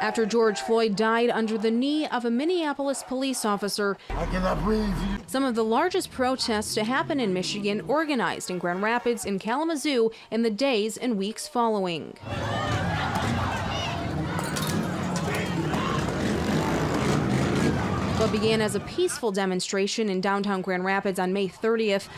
after George Floyd died under the knee of a Minneapolis police officer. I cannot breathe. Some of the largest protests to happen in Michigan organized in Grand Rapids and Kalamazoo in the days and weeks following. What began as a peaceful demonstration in downtown Grand Rapids on May 30th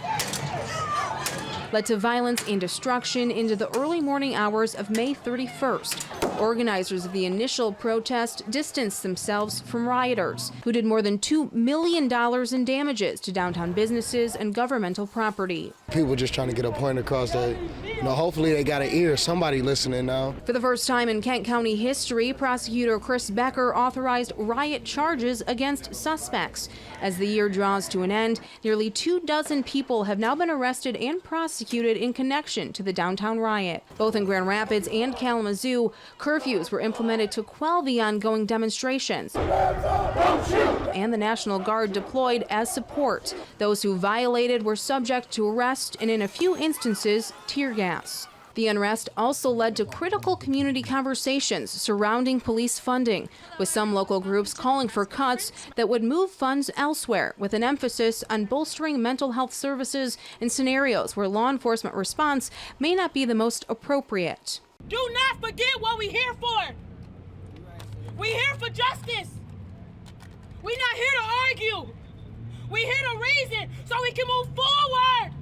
led to violence and destruction into the early morning hours of May 31st. Organizers of the initial protest distanced themselves from rioters, who did more than $2 million in damages to downtown businesses and governmental property. People just trying to get a point across that, hopefully they got an ear, somebody listening now. For the first time in Kent County history, prosecutor Chris Becker authorized riot charges against suspects. As the year draws to an end, nearly 24 people have now been arrested and prosecuted in connection to the downtown riot. Both in Grand Rapids and Kalamazoo, curfews were implemented to quell the ongoing demonstrations, and the National Guard deployed as support. Those who violated were subject to arrest and, in a few instances, tear gas. The unrest also led to critical community conversations surrounding police funding, with some local groups calling for cuts that would move funds elsewhere, with an emphasis on bolstering mental health services in scenarios where law enforcement response may not be the most appropriate. Do not forget what we're here for. We're here for justice. We're not here to argue. We're here to reason so we can move forward.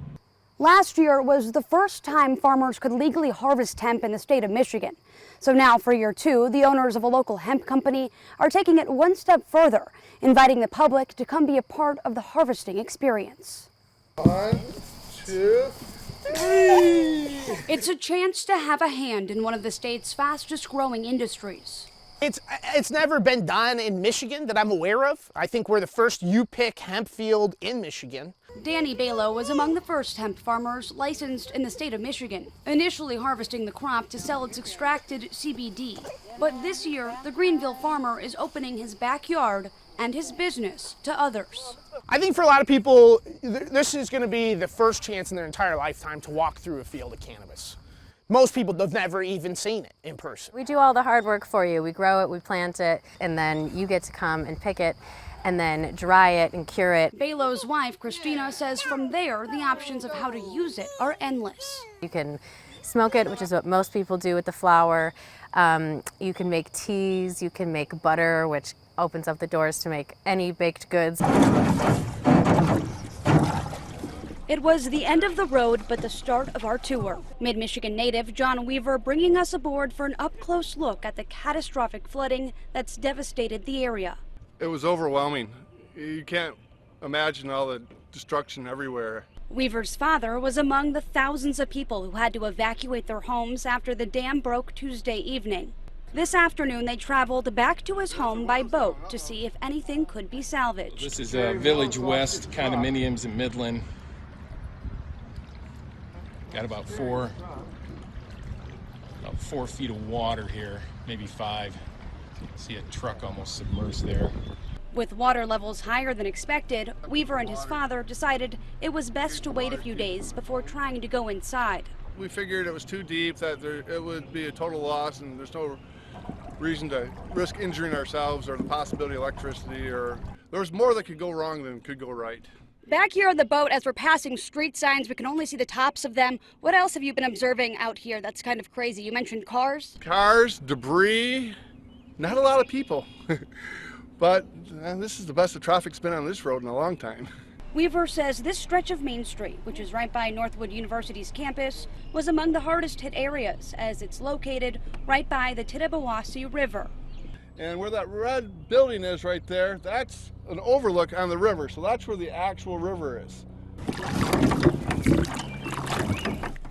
Last year was the first time farmers could legally harvest hemp in the state of Michigan. So now for year two, the owners of a local hemp company are taking it one step further, inviting the public to come be a part of the harvesting experience. 1, 2, 3. It's a chance to have a hand in one of the state's fastest growing industries. It's never been done in Michigan that I'm aware of. I think we're the first U-pick hemp field in Michigan. Danny Balo was among the first hemp farmers licensed in the state of Michigan, initially harvesting the crop to sell its extracted CBD. But this year, the Greenville farmer is opening his backyard and his business to others. I think for a lot of people, this is going to be the first chance in their entire lifetime to walk through a field of cannabis. Most people have never even seen it in person. We do all the hard work for you. We grow it, we plant it, and then you get to come and pick it and then dry it and cure it. Balo's wife, Christina, says from there, the options of how to use it are endless. You can smoke it, which is what most people do with the flower. You can make teas, you can make butter, which opens up the doors to make any baked goods. It was the end of the road, but the start of our tour. Mid-Michigan native John Weaver bringing us aboard for an up-close look at the catastrophic flooding that's devastated the area. It was overwhelming. You can't imagine all the destruction everywhere. Weaver's father was among the thousands of people who had to evacuate their homes after the dam broke Tuesday evening. This afternoon, they traveled back to his home by boat to see if anything could be salvaged. This is Village West condominiums in Midland. Got about 4 feet of water here, maybe 5. See a truck almost submerged there. With water levels higher than expected, Weaver and his father decided it was best to wait a few days before trying to go inside. We figured it was too deep, that it would be a total loss, and there's no reason to risk injuring ourselves or the possibility of electricity, or there was more that could go wrong than could go right. Back here on the boat, as we're passing street signs, we can only see the tops of them. What else have you been observing out here that's kind of crazy? You mentioned cars? Cars, debris, not a lot of people. But this is the best the traffic's been on this road in a long time. Weaver says this stretch of Main Street, which is right by Northwood University's campus, was among the hardest hit areas, as it's located right by the Tittabawassee River. And where that red building is right there, that's an overlook on the river, so that's where the actual river is.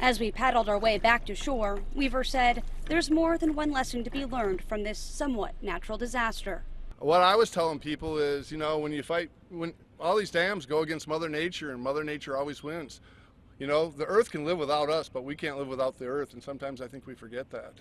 As we paddled our way back to shore, Weaver said there's more than one lesson to be learned from this somewhat natural disaster. What I was telling people is, when all these dams go against Mother Nature, and Mother Nature always wins. The earth can live without us, but we can't live without the earth, and sometimes I think we forget that.